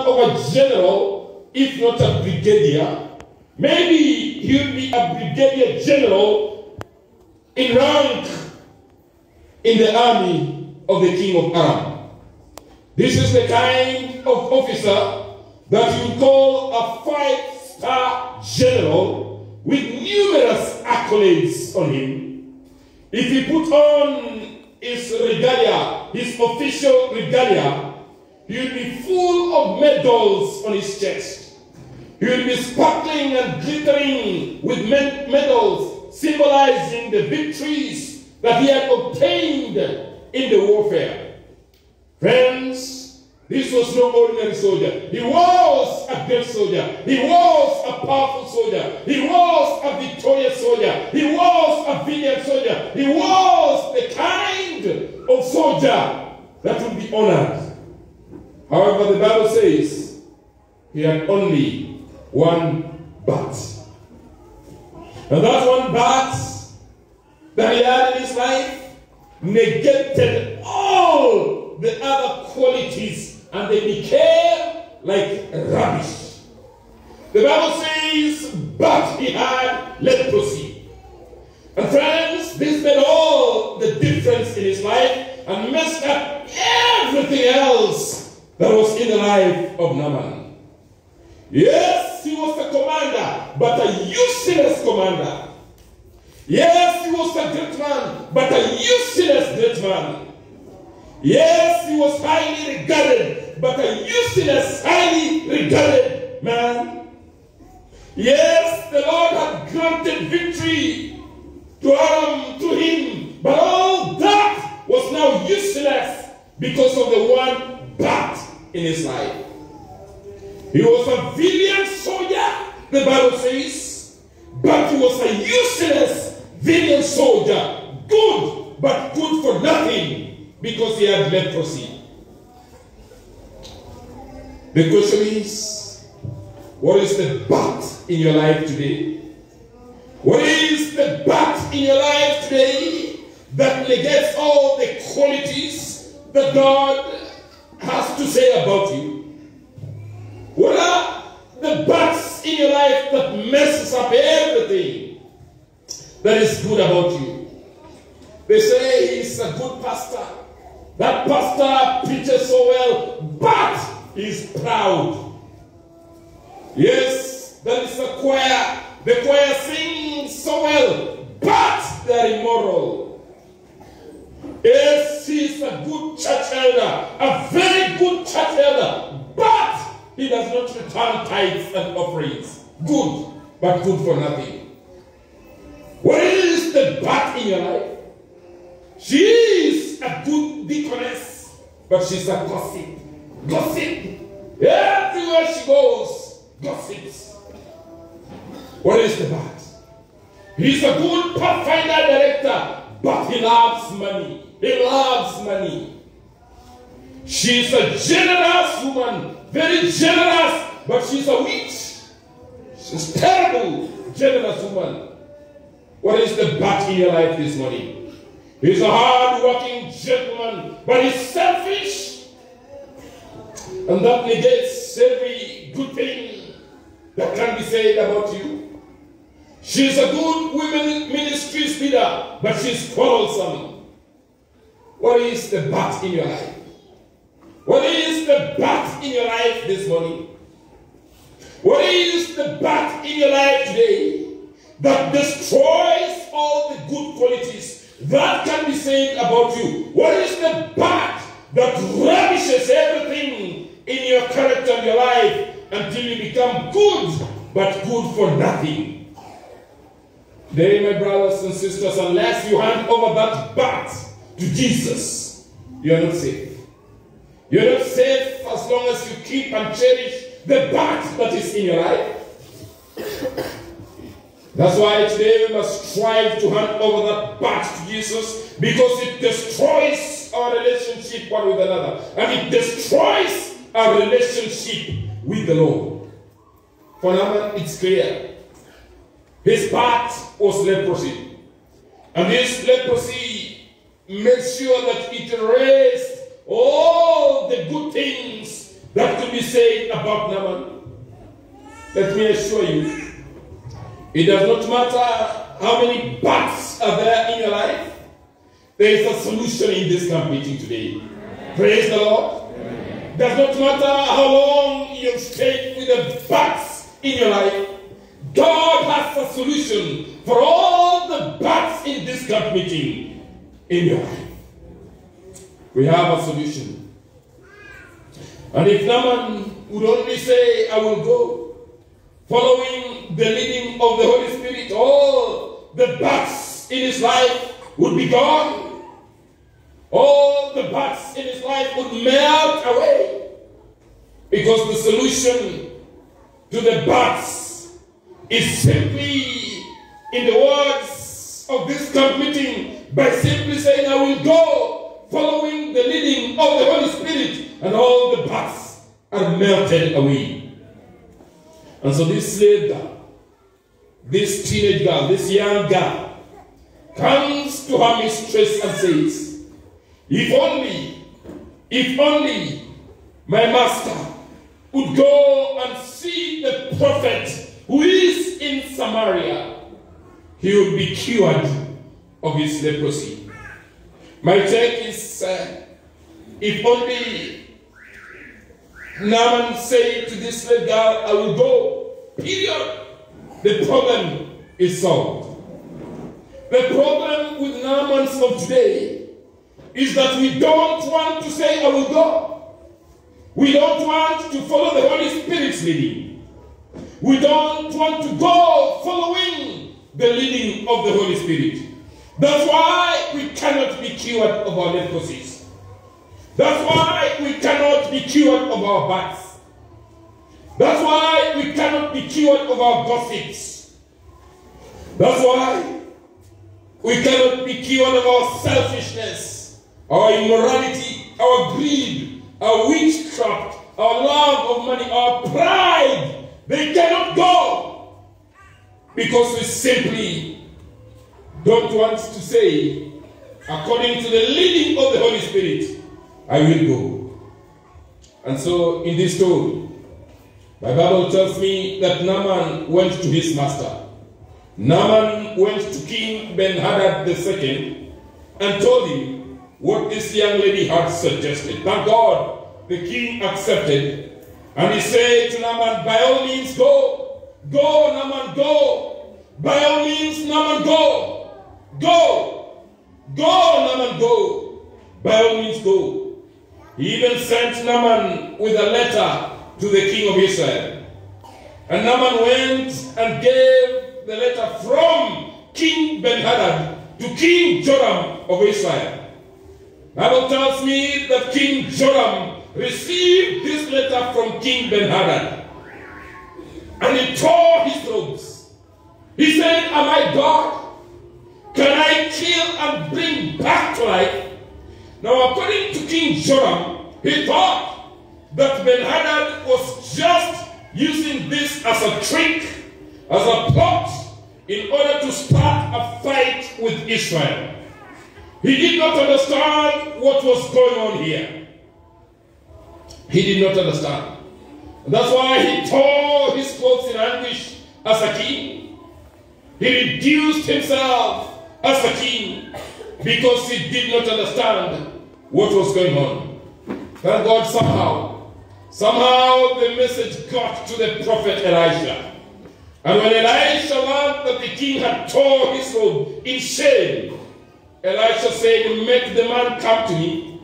of a general, if not a brigadier. Maybe he would be a brigadier general in rank in the army of the king of Aram. This is the kind of officer that you call a 5-star general with numerous accolades on him. If he put on his regalia, his official regalia, he would be full of medals on his chest. He would be sparkling and glittering with medals symbolizing the victories that he had obtained in the warfare. Friends, this was no ordinary soldier. He was a great soldier. He was a powerful soldier. He was a victorious soldier. He was a valiant soldier. He was the kind of soldier that would be honored. However, the Bible says he had only one but. And that one but that he had in his life negated all the other qualities, and they became like rubbish. The Bible says, but he had leprosy. And friends, this made all the difference in his life and messed up everything else that was in the life of Naaman. Yes, he was a commander, but a useless commander. Yes, he was a great man, but a useless great man. Yes, he was highly regarded, but a useless, highly regarded man. Yes, the Lord had granted victory to him, but all that was now useless because of the one but in his life. He was a valiant soldier, the Bible says, but he was a useless, valiant soldier, good, but good for nothing, because he had leprosy. The question is, what is the but in your life today? What is the but in your life today that negates all the qualities that God has to say about you? What are the buts in your life that messes up everything that is good about you? They say he's a good pastor. That pastor preaches so well, but he's proud. Yes, that is a choir. The choir sings so well, but they're immoral. Yes, he's a good church elder, a very good church elder, but he does not return tithes and offerings. Good, but good for nothing. What is the but in your life? She is a good deaconess, but she's a gossip. Gossip. Everywhere she goes, gossips. What is the bad? He's a good pathfinder director, but he loves money. He loves money. She's a generous woman, very generous, but she's a witch. She's a terrible, generous woman. What is the bad in your life this morning? He's a hard-working gentleman, but he's selfish. And that negates every good thing that can be said about you. She's a good women ministries leader, but she's quarrelsome. What is the but in your life? What is the but in your life this morning? What is the but in your life today that destroys all the good qualities that can be said about you? What is the but that ravishes everything in your character and your life until you become good, but good for nothing? Today, my brothers and sisters, unless you hand over that but to Jesus, you are not safe. You are not safe as long as you keep and cherish the but that is in your life. That's why today we must strive to hand over that but to Jesus, because it destroys our relationship one with another, and it destroys our relationship with the Lord. For Naaman, it's clear. His but was leprosy. And this leprosy made sure that it erased all the good things that could be said about Naaman. Let me assure you, it does not matter how many buts are there in your life. There is a solution in this camp meeting today. Praise the Lord. Does not matter how long you've stayed with the buts in your life. God has a solution for all the buts in this camp meeting in your life. We have a solution. And if Naaman would only say, I will go, following the leading of the Holy Spirit, all the buts in his life would be gone. All the buts in his life would melt away. Because the solution to the buts is simply, in the words of this camp meeting, by simply saying, I will go, following the leading of the Holy Spirit, and all the buts are melted away. And so this slave girl, this teenage girl, this young girl, comes to her mistress and says, if only my master would go and see the prophet who is in Samaria, he would be cured of his leprosy. My take is, if only Naaman said to this slave girl, I will go, period, the problem is solved. The problem with Naamans of today is that we don't want to say, I will go. We don't want to follow the Holy Spirit's leading. We don't want to go following the leading of the Holy Spirit. That's why we cannot be cured of our leprosies. That's why we cannot be cured of our bats. That's why we cannot be cured of our gossips. That's why we cannot be cured of our selfishness, our immorality, our greed, our witchcraft, our love of money, our pride. They cannot go because we simply don't want to say, according to the leading of the Holy Spirit, I will go. And so in this story, my Bible tells me that Naaman went to his master. Naaman went to King Ben-Hadad II and told him what this young lady had suggested. Thank God, the king accepted. And he said to Naaman, by all means go. Go, Naaman, go. By all means, Naaman, go. Go. Go, Naaman, go. By all means, go. He even sent Naaman with a letter to the king of Israel. And Naaman went and gave the letter from King Ben-Hadad to King Joram of Israel. The Bible tells me that King Joram received this letter from King Ben-Hadad. And he tore his robes. He said, am I God? Can I kill and bring back to life? Now, according to King Joram, he thought that Ben-Hadad was just using this as a trick, as a plot, in order to start a fight with Israel. He did not understand what was going on here. He did not understand. That's why he tore his clothes in anguish as a king. He reduced himself as a king because he did not understand what was going on. Thank God somehow the message got to the prophet Elisha. And when Elisha learned that the king had torn his robe in shame, Elisha said, make the man come to me.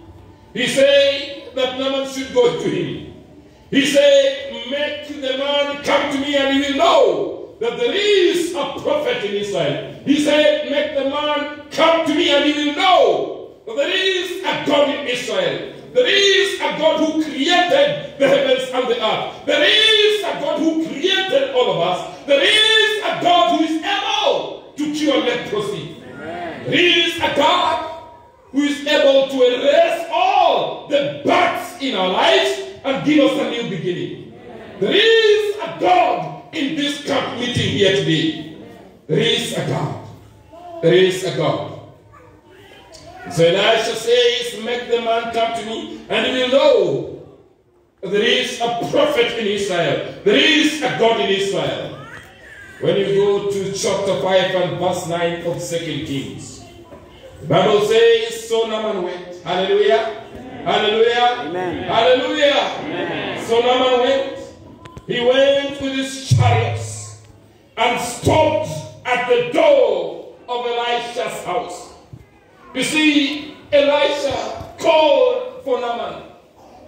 He said that Naaman should go to him. He said, make the man come to me and he will know that there is a prophet in Israel. He said, make the man come to me and he will know that there is a God in Israel. There is a God who created the heavens and the earth. There is a God who created all of us. There is a God who is able to cure leprosy. Amen. There is a God who is able to erase all the bugs in our lives and give us a new beginning. Amen. There is a God in this camp meeting here today. There is a God. There is a God. So Elisha says, make the man come to me, and he will know there is a prophet in Israel. There is a God in Israel. When you go to chapter 5 and verse 9 of 2 Kings, the Bible says, so Naaman went. Hallelujah. Amen. Hallelujah. Amen. Hallelujah. Amen. So Naaman went. He went with his chariots and stopped at the door of Elisha's house. You see, Elisha called for Naaman.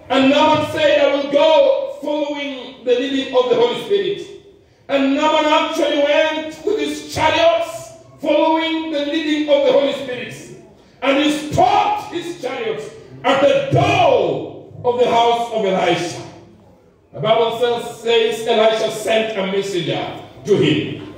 And Naaman said, I will go following the leading of the Holy Spirit. And Naaman actually went with his chariots following the leading of the Holy Spirit. And he stopped his chariots at the door of the house of Elisha. The Bible says Elisha sent a messenger to him.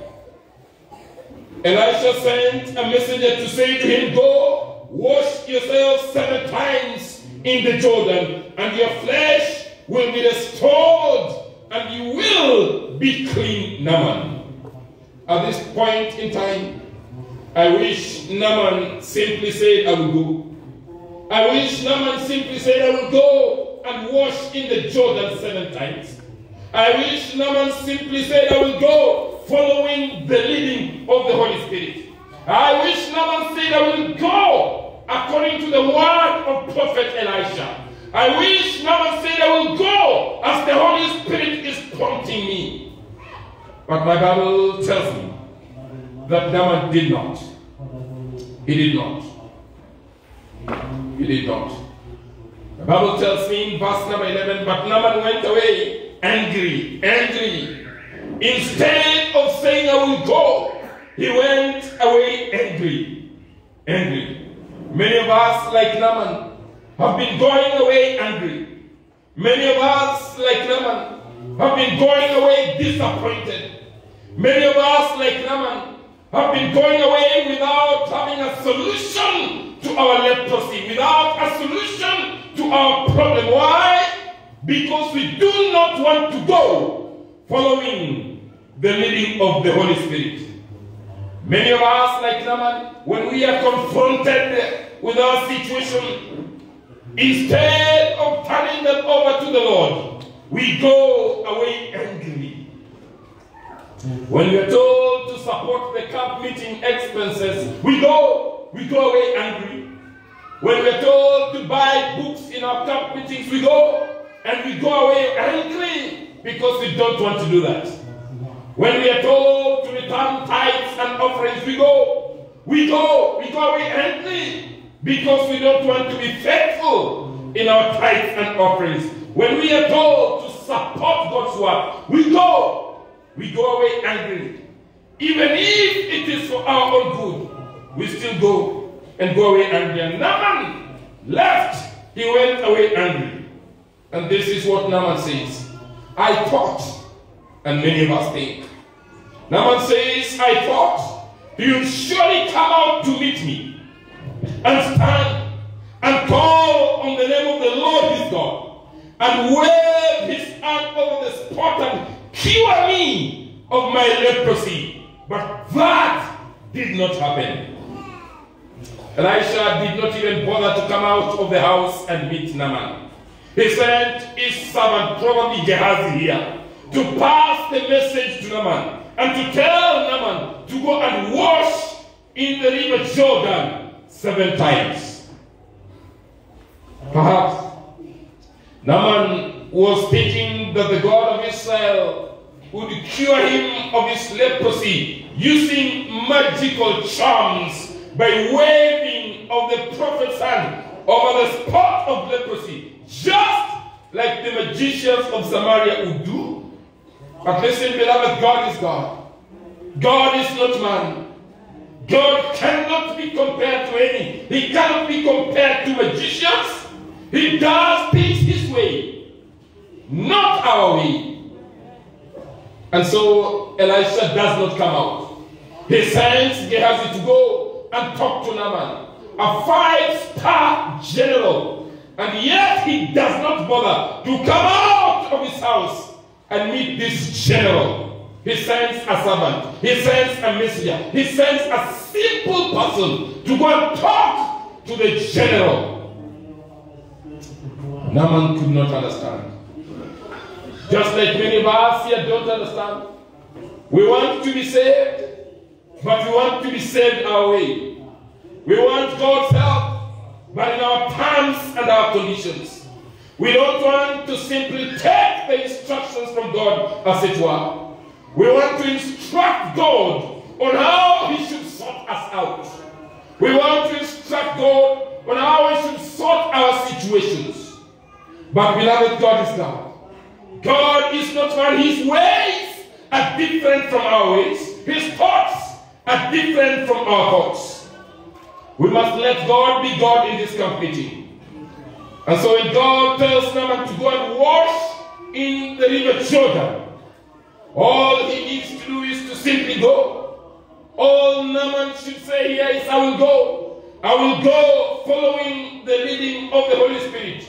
Elisha sent a messenger to say to him, go wash yourself 7 times in the Jordan, and your flesh will be restored, and you will be clean. Naaman. At this point in time, I wish Naaman simply said, I will go. I wish Naaman simply said, I will go and wash in the Jordan 7 times. I wish Naaman simply said, I will go following the leading of the Holy Spirit. I wish Naaman said, I will go according to the word of Prophet Elisha. I wish Naaman said, I will go as the Holy Spirit is prompting me. But my Bible tells me that Naaman did not. He did not. He did not. The Bible tells me in verse number 11, but Naaman went away angry. Instead of saying, I will go, he went away angry. Many of us, like Naaman, have been going away angry. Many of us, like Naaman, have been going away disappointed. Many of us, like Naaman, have been going away without having a solution to our leprosy, without a solution to our problem. Why? Because we do not want to go following the leading of the Holy Spirit. Many of us, like Naaman, when we are confronted with our situation, instead of turning them over to the Lord, we go away angry. When we are told to support the camp meeting expenses, we go away angry. When we are told to buy books in our camp meetings, we go away angry because we don't want to do that. When we are told to return tithes and offerings, we go away angry because we don't want to be faithful in our tithes and offerings. When we are told to support God's work, we go away angry. Even if it is for our own good, we still go away angry. And Naaman left, he went away angry. And this is what Naaman says. I thought, and many of us think. Naaman says, I thought he would surely come out to meet me and stand and call on the name of the Lord his God and wave his hand over the spot and cure me of my leprosy. But that did not happen. Elisha did not even bother to come out of the house and meet Naaman. He sent his servant, probably Gehazi here, to pass the message to Naaman and to tell Naaman to go and wash in the river Jordan 7 times. Perhaps Naaman was thinking that the God of Israel would cure him of his leprosy using magical charms by waving of the prophet's hand over the spot of leprosy, just like the magicians of Samaria would do. But listen, beloved, God is God. God is not man. God cannot be compared to any. He cannot be compared to magicians. He does things his way, not our way. And so Elisha does not come out. He sends Gehazi to go and talk to Naaman, a 5-star general, and yet he does not bother to come out of his house and meet this general. He sends a servant, he sends a messenger, he sends a simple person to go and talk to the general. Naaman could not understand. Just like many of us here don't understand. We want to be saved, but we want to be saved our way. We want God's help, but in our terms and our conditions. We don't want to simply take the instructions from God, as it were. We want to instruct God on how He should sort us out. We want to instruct God on how He should sort our situations. But beloved, God is God. God is not one. His ways are different from our ways. His thoughts are different from our thoughts. We must let God be God in this camp meeting. And so when God tells Naaman to go and wash in the river Jordan, all he needs to do is to simply go. All Naaman should say here is, I will go. I will go following the leading of the Holy Spirit.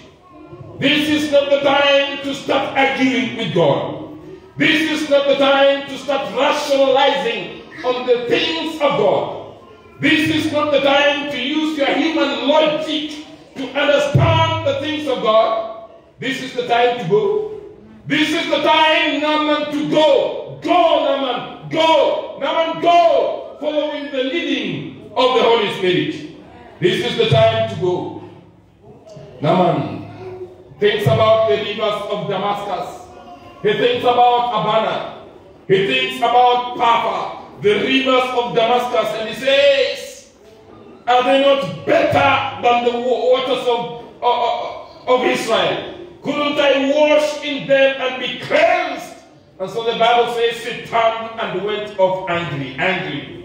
This is not the time to start arguing with God. This is not the time to start rationalizing on the things of God. This is not the time to use your human logic to understand the things of God. This is the time to go. This is the time, Naaman, to go. Go, Naaman, go. Naaman, go, following the leading of the Holy Spirit. This is the time to go. Naaman thinks about the rivers of Damascus. He thinks about Abana. He thinks about Papa, the rivers of Damascus, and he says, are they not better than the waters of Israel? Couldn't I wash in them and be cleansed? And so the Bible says he turned and went off angry.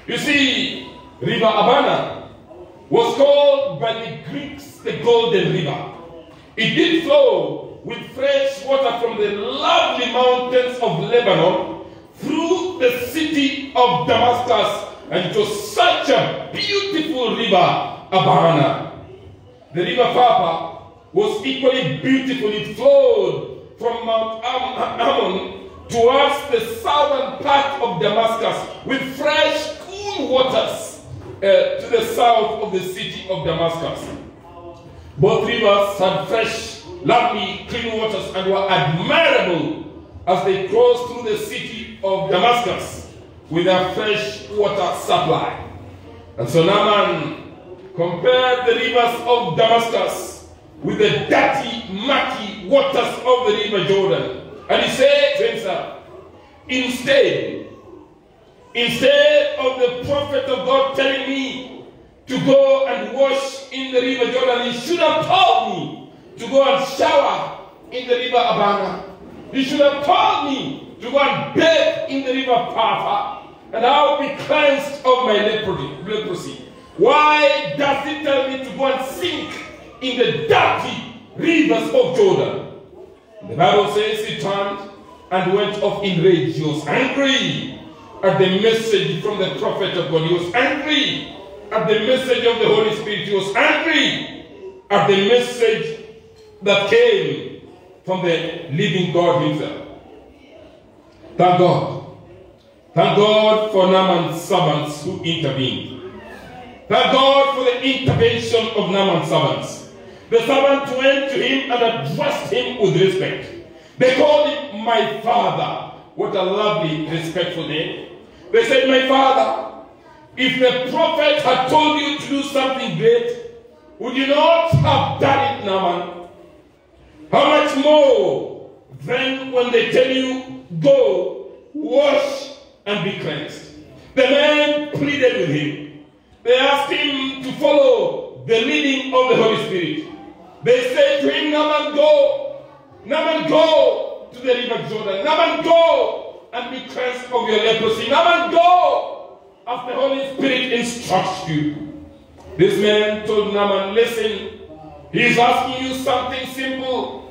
You see, River Abana was called by the Greeks the Golden River. It did flow with fresh water from the lovely mountains of Lebanon through the city of Damascus, and it was such a beautiful river, Abana. The river Papa was equally beautiful. It flowed from Mount Ammon towards the southern part of Damascus with fresh, cool waters to the south of the city of Damascus. Both rivers had fresh, lovely, clean waters and were admirable as they crossed through the city of Damascus with their fresh water supply. And so Naaman compared the rivers of Damascus with the dirty, murky waters of the river Jordan. And he said to himself, instead of the prophet of God telling me to go and wash in the river Jordan, he should have told me to go and shower in the river Abana. He should have told me to go and bathe in the river Papa, and I will be cleansed of my leprosy. Why does he tell me to go and sink in the dirty rivers of Jordan? The Bible says he turned and went off in rage. He was angry at the message from the prophet of God. He was angry at the message of the Holy Spirit. He was angry at the message that came from the living God himself. Thank God. Thank God for Naaman's servants who intervened. Thank God for the intervention of Naaman's servants. The servants went to him and addressed him with respect. They called him my father. What a lovely, respectful name. They said, my father, if the prophet had told you to do something great, would you not have done it, Naaman? How much more then when they tell you, go, wash, and be cleansed? The men pleaded with him. They asked him to follow the leading of the Holy Spirit. They said to him, Naaman, go. Naaman, go to the river Jordan. Naaman, go and be cleansed of your leprosy. Naaman, go as the Holy Spirit instructs you. This man told Naaman, listen, he's asking you something simple.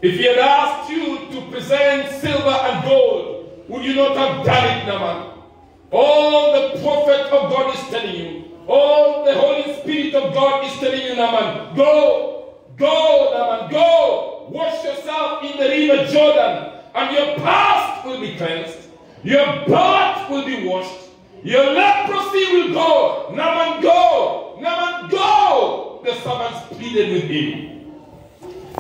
If he had asked you to present silver and gold, would you not have done it, Naaman? All the prophet of God is telling you, all the Holy Spirit of God is telling you, Naaman, go, Naaman, go, wash yourself in the river Jordan, and your past will be cleansed, your blood will be washed, your leprosy will go. Naaman, go, Naaman, go. The servants pleaded with him.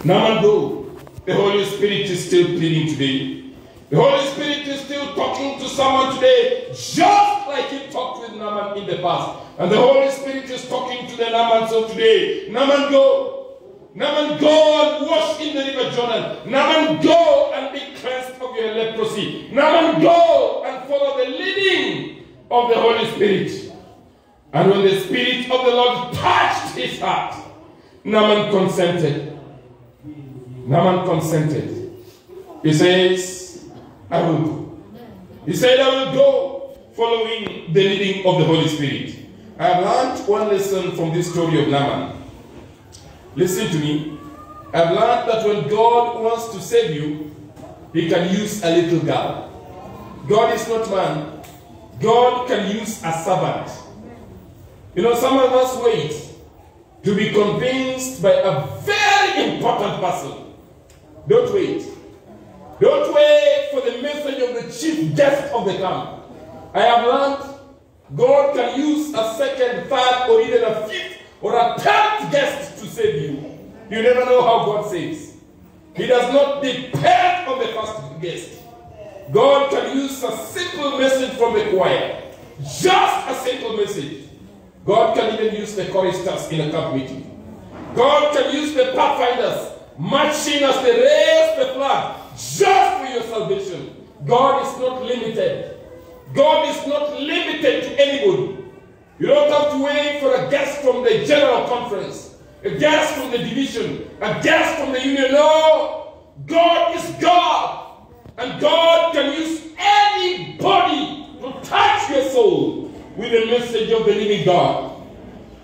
Naaman, go. the Holy Spirit is still pleading today. The Holy Spirit is still talking to someone today, just like he talked with Naaman in the past. And the Holy Spirit is talking to the Naaman of today. Naaman, go. Naaman, go and wash in the river Jordan. Naaman, go and be cleansed of your leprosy. Naaman, go and follow the leading of the Holy Spirit. And when the Spirit of the Lord touched his heart, Naaman consented. Naaman consented. He says, I will go. He said, I will go, following the leading of the Holy Spirit. I have learned one lesson from this story of Naaman. Listen to me. I've learned that when God wants to save you, he can use a little girl. God is not man. God can use a servant. You know, some of us wait to be convinced by a very important person. Don't wait. Don't wait for the message of the chief guest of the camp. I have learned God can use a second, third, or even a fifth or a 10th guest to save you. You never know how God saves. He does not depend on the first guest. God can use a simple message from the choir. Just a simple message. God can even use the choristers in a camp meeting. God can use the pathfinders marching as they raise the flag just for your salvation. God is not limited. God is not limited to anybody. You don't have to wait for a guest from the general conference, a guest from the division, a guest from the union. No, God is God. And God can use anybody to touch your soul with the message of the living God.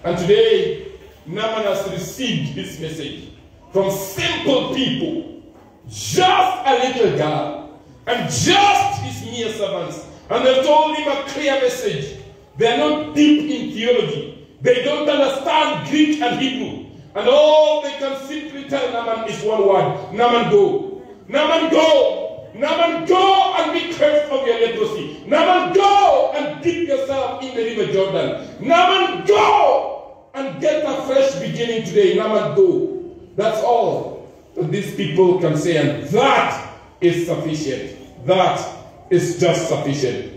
And today, Naaman has received his message from simple people, just a little girl, and just his mere servants. And they told him a clear message. They are not deep in theology. They don't understand Greek and Hebrew. And all they can simply tell Naaman is one word. Naaman, go. Naaman, go. Naaman, go and be cleansed of your leprosy. Naaman, go and dip yourself in the river Jordan. Naaman, go and get a fresh beginning today. Naaman, go. That's all that these people can say. And that is sufficient. That is just sufficient.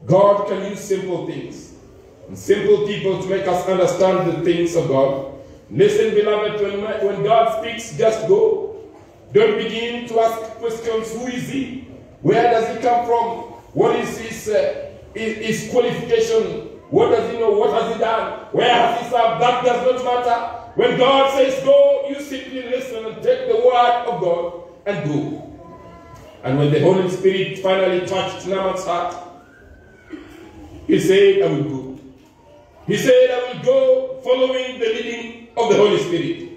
God can use simple things and simple people to make us understand the things of God. Listen, beloved, when God speaks, just go. Don't begin to ask questions. Who is he? Where does he come from? What is his qualification? What does he know? What has he done? Where has he served? That does not matter. When God says go, you simply listen and take the word of God and go. And when the Holy Spirit finally touched Naaman's heart, he said, I will go. He said, I will go, following the leading of the Holy Spirit.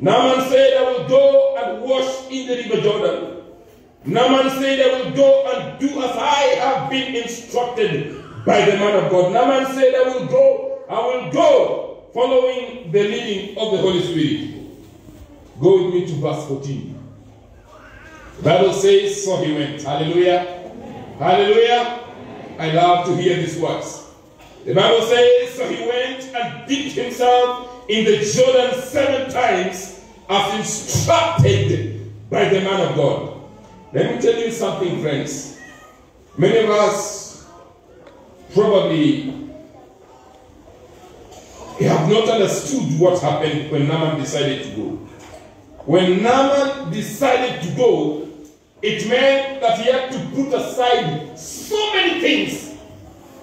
Naaman said, I will go and wash in the river Jordan. Naaman said, I will go and do as I have been instructed by the man of God. Naaman said, I will go, following the leading of the Holy Spirit. Go with me to verse 14. The Bible says, so he went. Hallelujah. Amen. Hallelujah. Amen. I love to hear these words. The Bible says, so he went and dipped himself in the Jordan 7 times as instructed by the man of God. Let me tell you something, friends. Many of us probably have not understood what happened when Naaman decided to go. When Naaman decided to go, it meant that he had to put aside so many things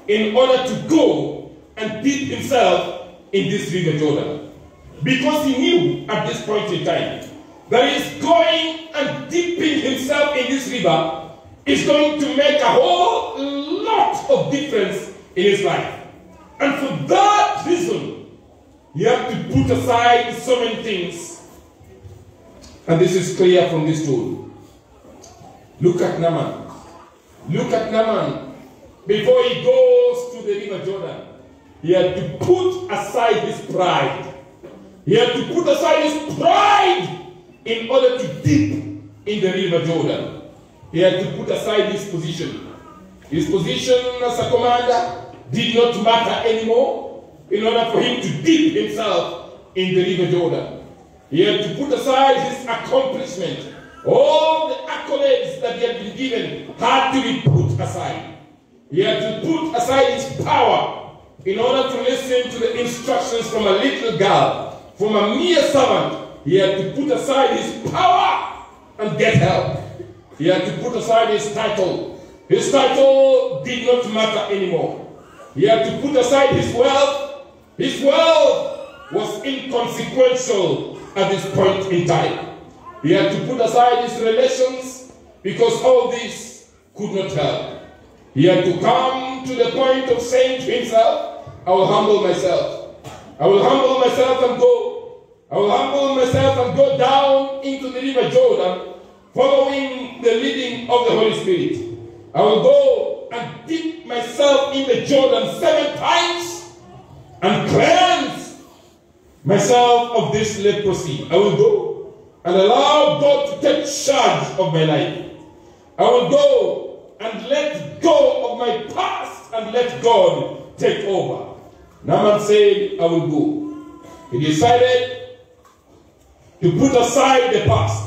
in order to go and dip himself in this river Jordan. Because he knew at this point in time that he's going and dipping himself in this river is going to make a whole lot of difference in his life. And for that reason, he had to put aside so many things. And this is clear from this story. Look at Naaman. Look at Naaman. Before he goes to the river Jordan, he had to put aside his pride. He had to put aside his pride in order to dip in the river Jordan. He had to put aside his position. His position as a commander did not matter anymore in order for him to dip himself in the river Jordan. He had to put aside his accomplishment. All the accolades that he had been given had to be put aside. He had to put aside his power in order to listen to the instructions from a little girl, from a mere servant. He had to put aside his power and get help. He had to put aside his title. His title did not matter anymore. He had to put aside his wealth. His wealth was inconsequential at this point in time. He had to put aside his relations because all this could not help. He had to come to the point of saying to himself, I will humble myself. I will humble myself and go. I will humble myself and go down into the river Jordan, following the leading of the Holy Spirit. I will go and dip myself in the Jordan 7 times and cleanse myself of this leprosy. I will go and allow God to take charge of my life. I will go and let go of my past and let God take over. Naaman said, I will go. He decided to put aside the past.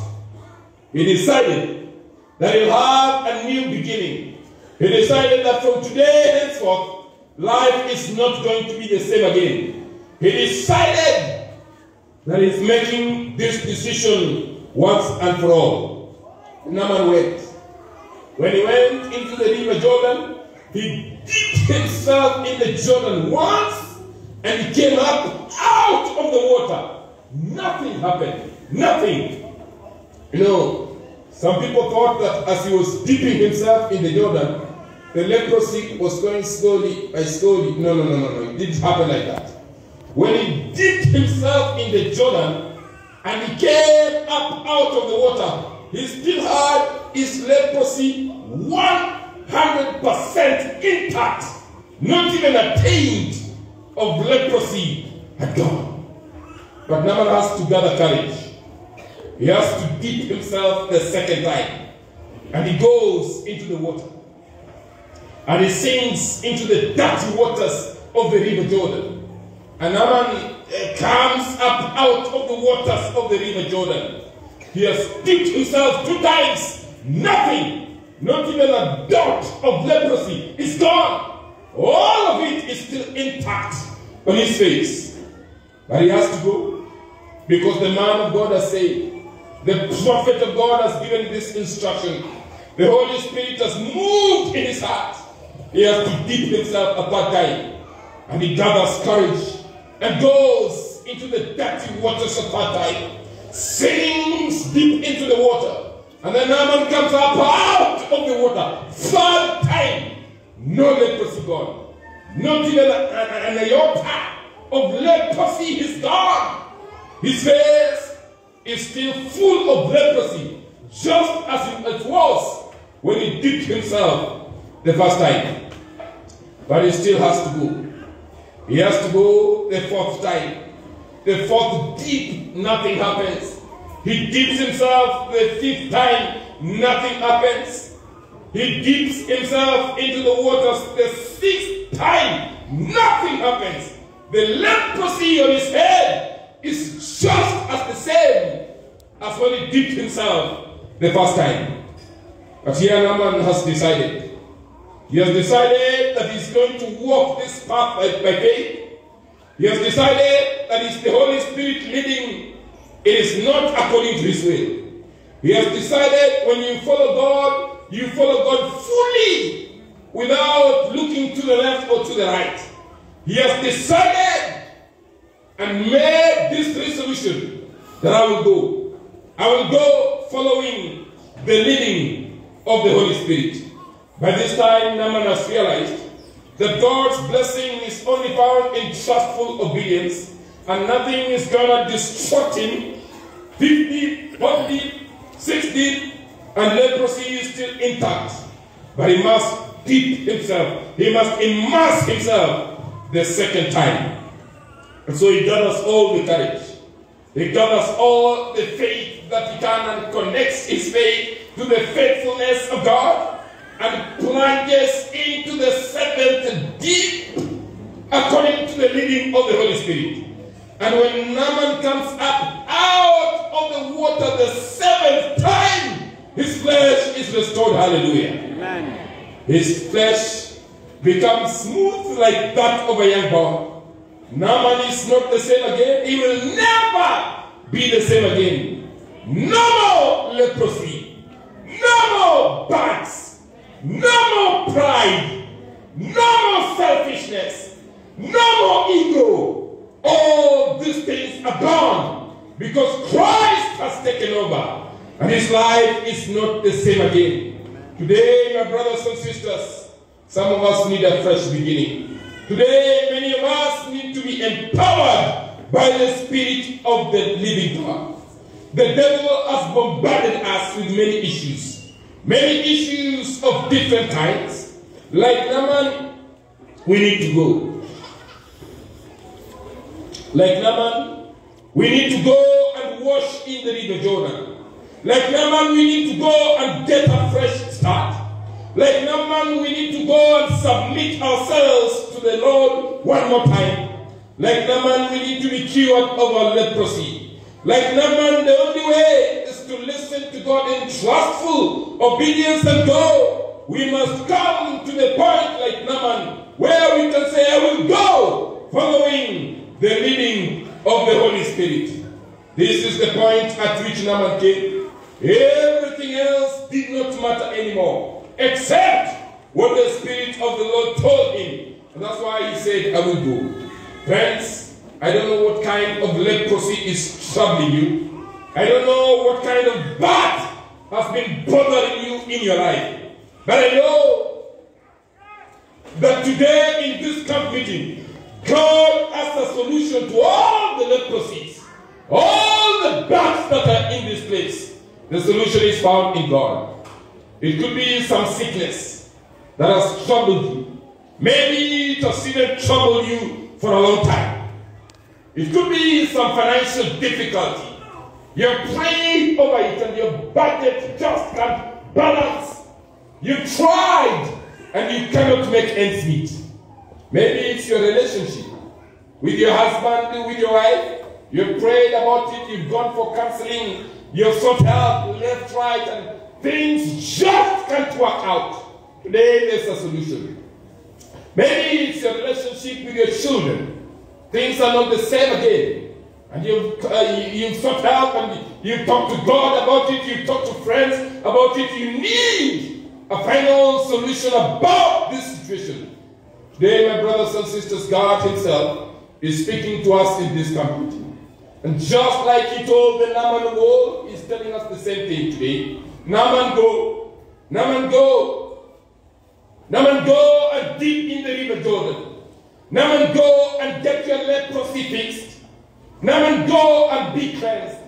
He decided that he'll have a new beginning. He decided that from today henceforth, life is not going to be the same again. He decided that he's making this decision once and for all. Naaman went. When he went into the river Jordan, he dipped himself in the Jordan once and he came up out of the water. Nothing happened. Nothing. You know, some people thought that as he was dipping himself in the Jordan, the leprosy was going slowly by slowly. No. It didn't happen like that. When he dipped himself in the Jordan and he came up out of the water, he still had his leprosy 100% intact. Not even a taint of leprosy had gone. But Naaman has to gather courage. He has to dip himself the second time. And he goes into the water. And he sinks into the dirty waters of the river Jordan. And Naaman comes up out of the waters of the river Jordan. He has dipped himself 2 times. Nothing, not even a dot of leprosy is gone. All of it is still intact on his face. But he has to go because the man of God has said, the prophet of God has given this instruction. The Holy Spirit has moved in his heart. He has to dip himself a 3rd time. And he gathers courage and goes into the dirty waters a 3rd time. Sinks deep into the water. And then Naaman comes up out of the water. 3rd time. No leprosy gone. Not even an iota of leprosy is gone. His face is still full of leprosy, just as it was when he dipped himself the 1st time. But he still has to go. He has to go the 4th time. The 4th dip, nothing happens. He dips himself the 5th time, nothing happens. He dips himself into the waters the 6th time, nothing happens. The leprosy on his head is just as the same as when he dipped himself the 1st time. But here Naaman has decided. He has decided that he's going to walk this path by faith. He has decided that it's the Holy Spirit leading. It is not according to his will. He has decided when you follow God, you follow God fully without looking to the left or to the right. He has decided and made this resolution that I will go. I will go following the leading of the Holy Spirit. By this time, Naaman has realized that God's blessing is only found in trustful obedience, and nothing is going to distract him. 50, 40, 60, and leprosy is still intact. But he must dip himself. He must immerse himself the 2nd time. And so he gathers all the courage. He gathers all the faith that he can and connects his faith to the faithfulness of God and plunges into the 7th deep according to the leading of the Holy Spirit. And when Naaman comes up out of the water the 7th time, His flesh is restored. Hallelujah. Amen. His flesh becomes smooth like that of a young boy. Naaman is not the same again. He will never be the same again. No more leprosy. No more bugs. No more pride. No more selfishness. No more ego. All these things are gone because Christ has taken over and his life is not the same again. Today, my brothers and sisters, some of us need a fresh beginning. Today, many of us need to be empowered by the Spirit of the living God. The devil has bombarded us with many issues of different kinds. Like Naaman, we need to go. Like Naaman, we need to go and wash in the river Jordan. Like Naaman, we need to go and get a fresh start. Like Naaman, we need to go and submit ourselves to the Lord one more time. Like Naaman, we need to be cured of our leprosy. Like Naaman, the only way is to listen to God in trustful obedience and go. We must come to the point like Naaman, where we can say, I will go, following the leading of the Holy Spirit. This is the point at which Naaman came. Everything else did not matter anymore, except what the Spirit of the Lord told him. And that's why he said, I will go. Friends, I don't know what kind of leprosy is troubling you. I don't know what kind of bat has been bothering you in your life. But I know that today in this camp meeting, God has a solution to all the leprosies, all the bats that are in this place. The solution is found in God. It could be some sickness that has troubled you. Maybe it has even troubled you for a long time. It could be some financial difficulty. You're praying over it and your budget just can't balance. You tried and you cannot make ends meet. Maybe it's your relationship with your husband, with your wife. You've prayed about it, you've gone for counseling, you've sought help left, right, and things just can't work out. Today there's a solution. Maybe it's your relationship with your children. Things are not the same again. And you've sought help and you've talked to God about it, you've talked to friends about it. You need a final solution about this situation. Today, my brothers and sisters, God himself is speaking to us in this community. And just like he told the Naaman wall, he's telling us the same thing today. Naaman go. Naaman go. Naaman go and dip in the river Jordan. Naaman go and get your leprosy fixed. Naaman go and be cleansed.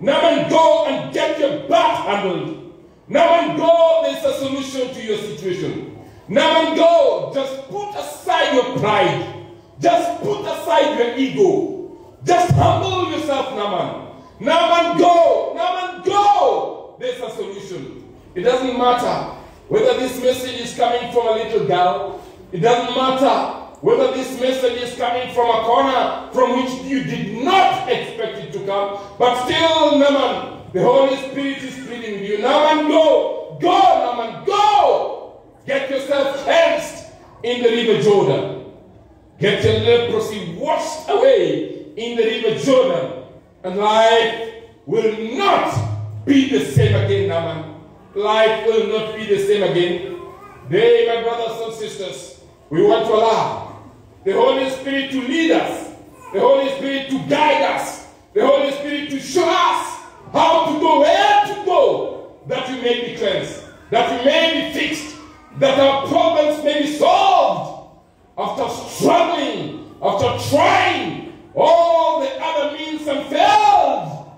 Naaman go and get your back handled. Naaman go, there's a solution to your situation. Naaman go, just put aside your pride. Just put aside your ego. Just humble yourself, Naaman. Naaman go. Naaman go. There's a solution. It doesn't matter whether this message is coming from a little girl. It doesn't matter whether this message is coming from a corner from which you did not expect it to come. But still, Naaman, the Holy Spirit is pleading with you. Naaman, go. Go, Naaman, go. Get yourself cleansed in the river Jordan. Get your leprosy washed away in the river Jordan. And life will not be the same again, Naaman. Life will not be the same again. Today, my brothers and sisters, we want to allow the Holy Spirit to lead us, the Holy Spirit to guide us, the Holy Spirit to show us how to go, where to go, that we may be cleansed, that we may be fixed, that our problems may be solved. After struggling, after trying all the other means and failed,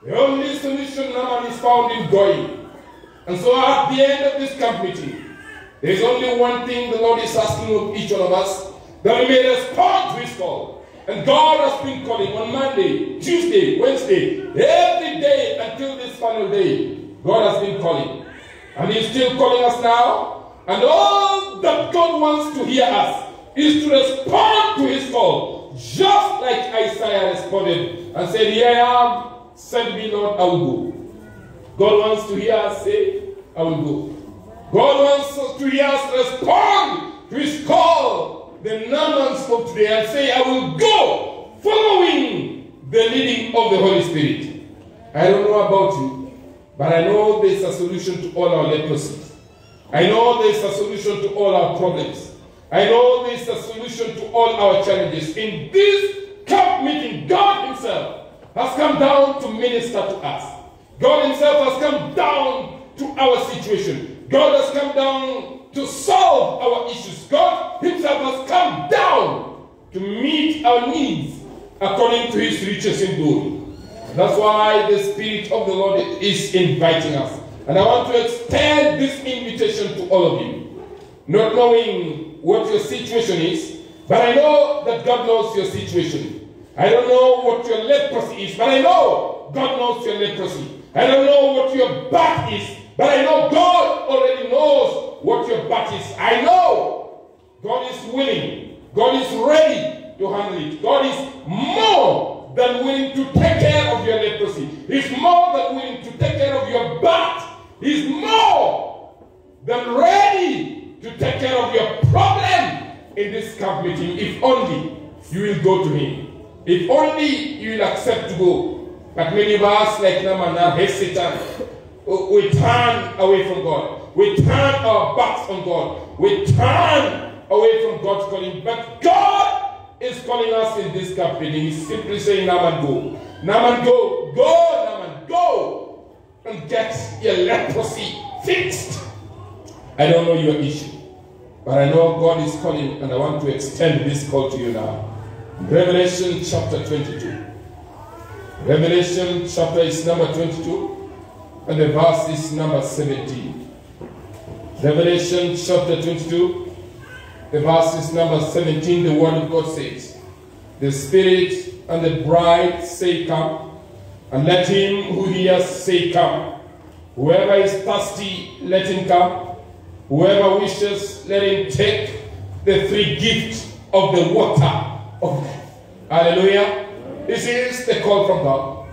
the only solution Naaman is found in going. And so at the end of this camp meeting, there is only one thing the Lord is asking of each one of us, that we may respond to his call. And God has been calling on Monday, Tuesday, Wednesday, every day until this final day. God has been calling. And he's still calling us now. And all that God wants to hear us is to respond to his call. Just like Isaiah responded and said, here I am, send me Lord, I will go. God wants to hear us say, I will go. God wants to hear us respond to his call, the Naamans of today, and say, I will go, following the leading of the Holy Spirit. I don't know about you, but I know there's a solution to all our leprosies. I know there's a solution to all our problems. I know there's a solution to all our challenges. In this camp meeting, God himself has come down to minister to us. God himself has come down to our situation. God has come down to solve our issues. God himself has come down to meet our needs according to his riches in glory. That's why the Spirit of the Lord is inviting us. And I want to extend this invitation to all of you. Not knowing what your situation is, but I know that God knows your situation. I don't know what your leprosy is, but I know God knows your leprosy. I don't know what your bat is, but I know God already knows what your bat is. I know God is willing. God is ready to handle it. God is more than willing to take care of your leprosy. He's more than willing to take care of your bat. He's more than ready to take care of your problem in this camp meeting. If only you will go to him. If only you will accept to go. But many of us, like Naaman, are hesitant. We turn away from God. We turn our backs on God. We turn away from God's calling. But God is calling us in this camp meeting. He's simply saying, Naaman, go. Naaman, go. Go, Naaman, go. And get your leprosy fixed. I don't know your issue. But I know God is calling, and I want to extend this call to you now. Revelation chapter 22. Revelation chapter is number 22, and the verse is number 17. Revelation chapter 22, the verse is number 17. The word of God says, the Spirit and the bride say, come, and let him who hears say, come. Whoever is thirsty, let him come. Whoever wishes, let him take the free gift of the water of life. Hallelujah. This is the call from God.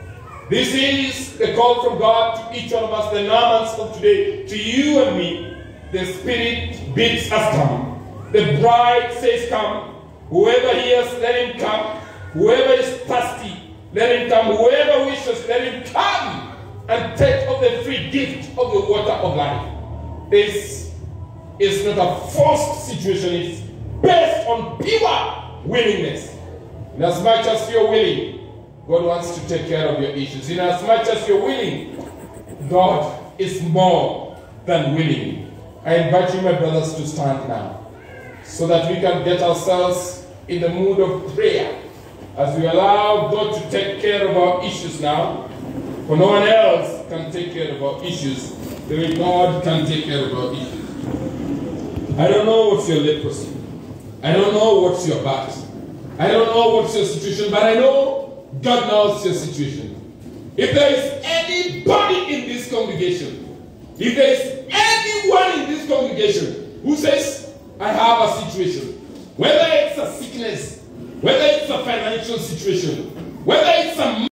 This is the call from God to each one of us, the Naamans of today, to you and me. The Spirit bids us come. The bride says come. Whoever hears, let him come. Whoever is thirsty, let him come. Whoever wishes, let him come and take of the free gift of the water of life. This is not a forced situation. It's based on pure willingness. In as much as you're willing, God wants to take care of your issues. In as much as you're willing, God is more than willing. I invite you, my brothers, to stand now so that we can get ourselves in the mood of prayer as we allow God to take care of our issues now. For no one else can take care of our issues the way God can take care of our issues. I don't know what's your leprosy. I don't know what's your bat. I don't know what's your situation, but I know God knows your situation. If there is anybody in this congregation, if there is anyone in this congregation who says, I have a situation, whether it's a sickness, whether it's a financial situation, whether it's a